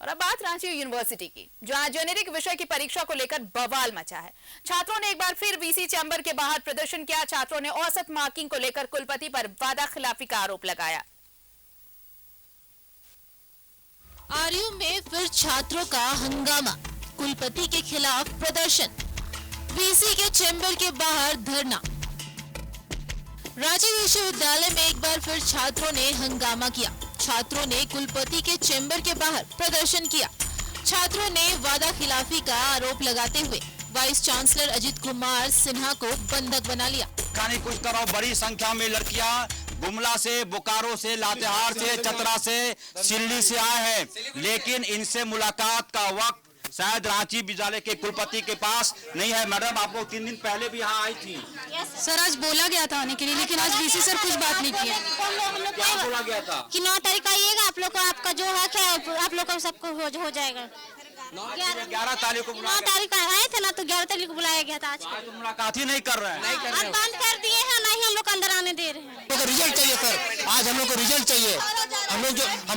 और अब बात रांची यूनिवर्सिटी की, जहां जेनेरिक विषय की परीक्षा को लेकर बवाल मचा है। छात्रों ने एक बार फिर वीसी चैम्बर के बाहर प्रदर्शन किया। छात्रों ने औसत मार्किंग को लेकर कुलपति पर वादा खिलाफी का आरोप लगाया। आरयू में फिर छात्रों का हंगामा, कुलपति के खिलाफ प्रदर्शन, वीसी के चैम्बर के बाहर धरना। रांची विश्वविद्यालय में एक बार फिर छात्रों ने हंगामा किया। छात्रों ने कुलपति के चैम्बर के बाहर प्रदर्शन किया। छात्रों ने वादा खिलाफी का आरोप लगाते हुए वाइस चांसलर अजित कुमार सिन्हा को बंधक बना लिया। कुछ करो, बड़ी संख्या में लड़कियां गुमला से, बोकारो से, लातेहार से, चतरा से, सिल्ली से आए हैं, लेकिन इनसे मुलाकात का वक्त शायद रांची विद्यालय के कुलपति के पास नहीं है। मैडम, आप लोग 3 दिन पहले भी यहाँ आई थी। सर, आज बोला गया था आने के लिए, लेकिन आज वीसी सर कुछ बात नहीं किया। क्या बोला गया था कि 9 तारीख को आइएगा, आप लोग को आपका जो हक है आप लोग को सबको हो जाएगा। 11 तारीख को 9 तारीख को आए थे ना, तो 11 तारीख को बुलाया गया था। आज तो मुलाकात ही नहीं कर रहे हैं। अब बंद कर दिए हैं, नहीं हम लोग अंदर आने दे रहे हैं। रिजल्ट चाहिए सर, आज हम लोग को रिजल्ट चाहिए। हम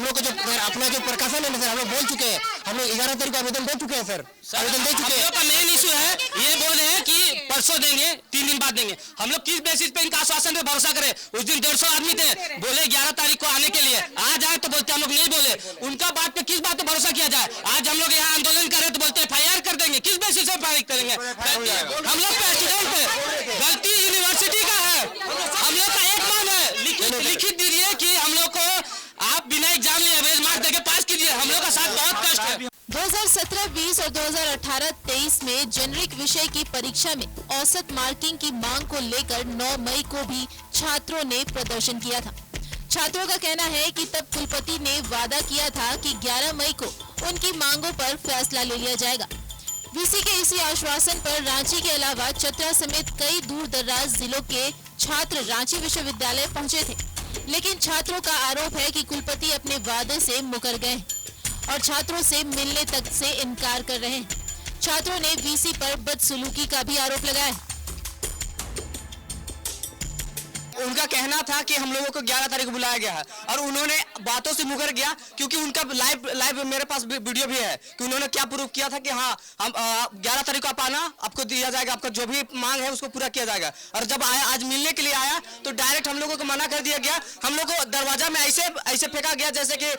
लोग को जो अपना जो प्रकाशन है ना सर, हम लोग बोल चुके हैं। हम लोग 11 तारीख को आवेदन दे चुके हैं सर, आवेदन दे चुके हैं। मेन इशू है, ये बोल रहे हैं कि परसों देंगे, 3 दिन बाद देंगे। हम लोग किस बेसिस पे इनका आश्वासन पे भरोसा करें? उस दिन 150 आदमी थे, बोले 11 तारीख को आने के लिए, आज आए तो बोलते हम लोग नहीं बोले। उनका बात पे किस बात पे भरोसा किया जाए? आज हम लोग यहाँ आंदोलन करें तो बोलते FIR कर देंगे। किस बेसिस पे FIR करेंगे? हम लोग पे स्टूडेंट पे गलती यूनिवर्सिटी का है। हम लोग का एक मांग है, लिखित दीजिए कि हम लोग को आप बिना एग्जाम लिए एवरेज मार्क्स देके पास कीजिए। हम लोग का साथ बहुत कष्ट है। 2017-20 और 2018-23 में जेनरिक विषय की परीक्षा में औसत मार्किंग की मांग को लेकर 9 मई को भी छात्रों ने प्रदर्शन किया था। छात्रों का कहना है कि तब कुलपति ने वादा किया था कि 11 मई को उनकी मांगों पर फैसला ले लिया जाएगा। वीसी के इसी आश्वासन पर रांची के अलावा चतरा समेत कई दूर दराज जिलों के छात्र रांची विश्वविद्यालय पहुंचे थे, लेकिन छात्रों का आरोप है कि कुलपति अपने वादे से मुकर गए और छात्रों से मिलने तक से इनकार कर रहे हैं। छात्रों ने वीसी पर बदसलूकी का भी आरोप लगाया। उनका कहना था कि हम लोगों को 11 तारीख को बुलाया गया है और उन्होंने बातों से मुकर गया, क्योंकि उनका लाइव मेरे पास वीडियो भी है कि उन्होंने क्या प्रूफ किया था कि हाँ हम 11 तारीख को आप आना, आपको दिया जाएगा, आपका जो भी मांग है उसको पूरा किया जाएगा। और जब आया, आज मिलने के लिए आया, तो डायरेक्ट हम लोगों को मना कर दिया गया। हम लोग को दरवाजा में ऐसे फेंका गया जैसे कि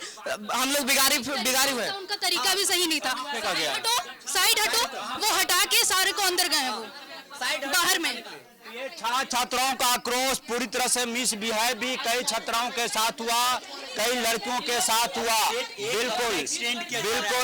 हम लोग बिगाड़ी हुए। उनका तरीका भी सही नहीं था। साइड हटो, वो हटा के सारे को अंदर गए, वो बाहर में। ये छात्राओं का आक्रोश पूरी तरह से मिसबिहेव भी कई छात्राओं के साथ हुआ, कई लड़कियों के साथ हुआ। बिल्कुल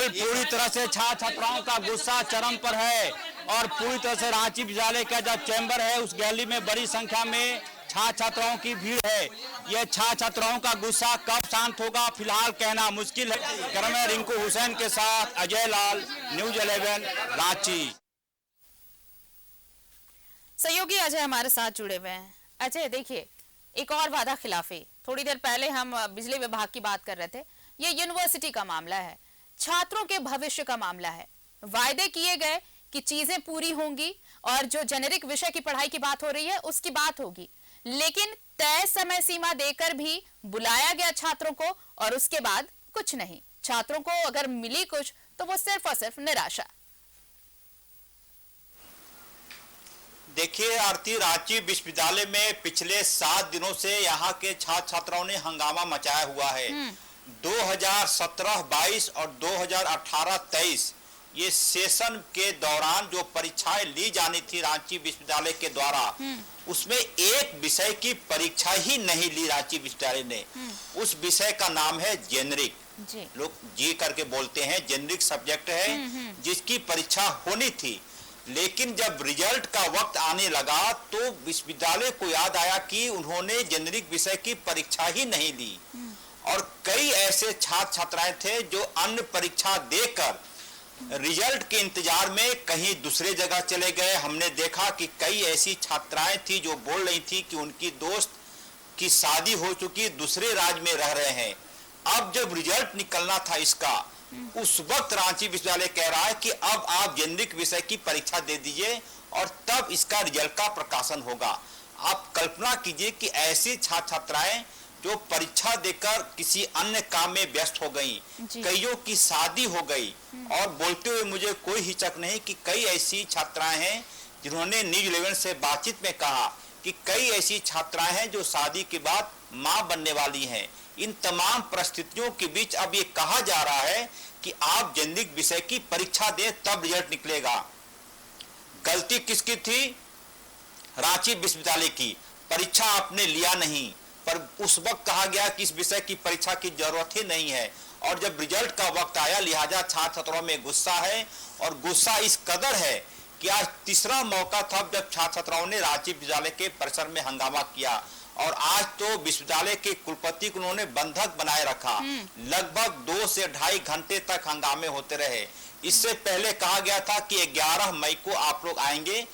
पूरी तरह से छात्राओं का गुस्सा चरम पर है और पूरी तरह से रांची विद्यालय का जो चैम्बर है उस गैलरी में बड़ी संख्या में छात्राओं की भीड़ है। ये छात्राओं का गुस्सा कब शांत होगा, फिलहाल कहना मुश्किल है। कैमरा रिंकू हुसैन के साथ अजय लाल, न्यूज 11 रांची। सहयोगी अजय हमारे साथ जुड़े हुए हैं। अजय, देखिए, एक और वादा खिलाफी। थोड़ी देर पहले हम बिजली विभाग की बात कर रहे थे। ये यूनिवर्सिटी का मामला है, छात्रों के भविष्य का मामला है। वायदे किए गए कि चीजें पूरी होंगी और जो जेनेरिक विषय की पढ़ाई की बात हो रही है उसकी बात होगी, लेकिन तय समय सीमा देकर भी बुलाया गया छात्रों को और उसके बाद कुछ नहीं। छात्रों को अगर मिली कुछ तो वो सिर्फ और सिर्फ निराशा। देखिए आरती, रांची विश्वविद्यालय में पिछले 7 दिनों से यहाँ के छात्र छात्राओं ने हंगामा मचाया हुआ है। 2017-22 और 2018-23 ये सेशन के दौरान जो परीक्षाएं ली जानी थी रांची विश्वविद्यालय के द्वारा, उसमें एक विषय की परीक्षा ही नहीं ली रांची विश्वविद्यालय ने। उस विषय का नाम है जेनरिक, लोग जी करके बोलते हैं, जेनरिक सब्जेक्ट है जिसकी परीक्षा होनी थी। लेकिन जब रिजल्ट का वक्त आने लगा तो विश्वविद्यालय को याद आया कि उन्होंने जेनरिक विषय की परीक्षा ही नहीं ली और कई ऐसे छात्र छात्राएं थे जो अन्य परीक्षा देकर रिजल्ट के इंतजार में कहीं दूसरे जगह चले गए। हमने देखा कि कई ऐसी छात्राएं थी जो बोल रही थी कि उनकी दोस्त की शादी हो चुकी, दूसरे राज्य में रह रहे हैं। अब जब रिजल्ट निकलना था इसका, उस वक्त रांची विश्वविद्यालय कह रहा है कि अब आप जेनरिक विषय की परीक्षा दे दीजिए और तब इसका रिजल्ट का प्रकाशन होगा। आप कल्पना कीजिए कि ऐसी छात्र छात्राएं जो परीक्षा देकर किसी अन्य काम में व्यस्त हो गई, कईयों की शादी हो गई। और बोलते हुए मुझे कोई हिचक नहीं कि कई ऐसी छात्राएं हैं जिन्होंने न्यूज़ 11 से बातचीत में कहा कि कई ऐसी छात्राएं हैं जो शादी के बाद मां बनने वाली हैं। इन तमाम परिस्थितियों के बीच अब ये कहा जा रहा है कि आप जेनरिक विषय की परीक्षा दें तब रिजल्ट निकलेगा। गलती किसकी थी? रांची विश्वविद्यालय की। परीक्षा आपने लिया नहीं, पर उस वक्त कहा गया कि इस विषय की परीक्षा की जरूरत ही नहीं है। और जब रिजल्ट का वक्त आया, लिहाजा छात्र छात्राओं में गुस्सा है, और गुस्सा इस कदर है कि आज तीसरा मौका था जब छात्र छात्राओं ने रांची विश्वविद्यालय के परिसर में हंगामा किया। और आज तो विश्वविद्यालय के कुलपति को उन्होंने बंधक बनाए रखा। लगभग 2 से 2.5 घंटे तक हंगामे होते रहे। इससे पहले कहा गया था कि 11 मई को आप लोग आएंगे,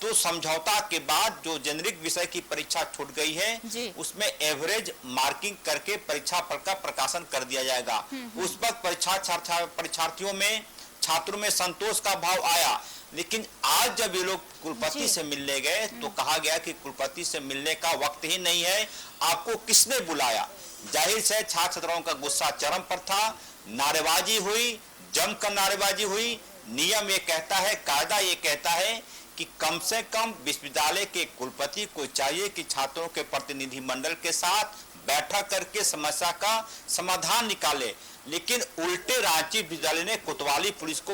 तो समझौता के बाद जो जेनरिक विषय की परीक्षा छूट गई है उसमें एवरेज मार्किंग करके परीक्षा फल का प्रकाशन कर दिया जाएगा। उस वक्त परीक्षार्थियों में, छात्रों में संतोष का भाव आया। लेकिन आज जब ये लोग कुलपति से मिलने गए तो कहा गया कि कुलपति से मिलने का वक्त ही नहीं है, आपको किसने बुलाया? जाहिर से छात्र छात्राओं का गुस्सा चरम पर था। नारेबाजी हुई, जमकर नारेबाजी हुई। नियम ये कहता है, कायदा ये कहता है कि कम से कम विश्वविद्यालय के कुलपति को चाहिए कि छात्रों के प्रतिनिधि मंडल के साथ बैठक करके समस्या का समाधान निकाले। लेकिन उल्टे रांची विश्वविद्यालय ने कोतवाली पुलिस को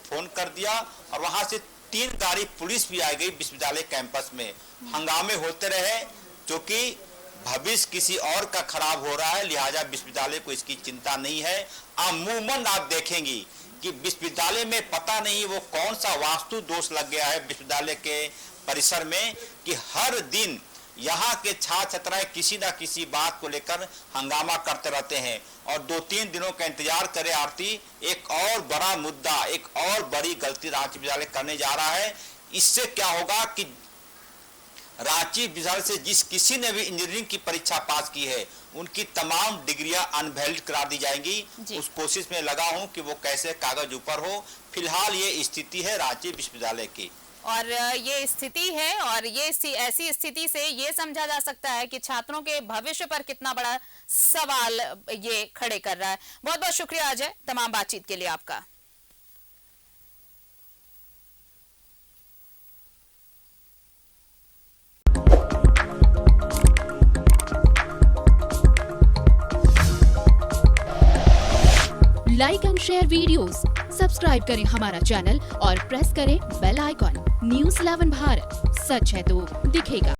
फोन कर दिया और वहां से 3 गाड़ी पुलिस भी आ गई विश्वविद्यालय कैंपस में। हंगामे होते रहे, क्योंकि भविष्य किसी और का खराब हो रहा है, लिहाजा विश्वविद्यालय को इसकी चिंता नहीं है। अमूमन आप देखेंगी कि विश्वविद्यालय में पता नहीं वो कौन सा वास्तु दोष लग गया है विश्वविद्यालय के परिसर में कि हर दिन यहाँ के छात्र छात्राएं किसी न किसी बात को लेकर हंगामा करते रहते हैं। और 2-3 दिनों का इंतजार करे आरती, एक और बड़ा मुद्दा, एक और बड़ी गलती रांची विश्वविद्यालय करने जा रहा है। इससे क्या होगा कि रांची विश्वविद्यालय से जिस किसी ने भी इंजीनियरिंग की परीक्षा पास की है उनकी तमाम डिग्रियां अनवैलिड करार दी जाएंगी। उस कोशिश में लगा हूं कि वो कैसे कागज ऊपर हो। फिलहाल ये स्थिति है रांची विश्वविद्यालय की, और ये स्थिति है, और ये ऐसी स्थिति से ये समझा जा सकता है कि छात्रों के भविष्य पर कितना बड़ा सवाल ये खड़े कर रहा है। बहुत बहुत शुक्रिया अजय तमाम बातचीत के लिए आपका। Like and share videos, subscribe करें हमारा चैनल और प्रेस करें बेल आइकॉन। न्यूज़ 11 भारत, सच है तो दिखेगा।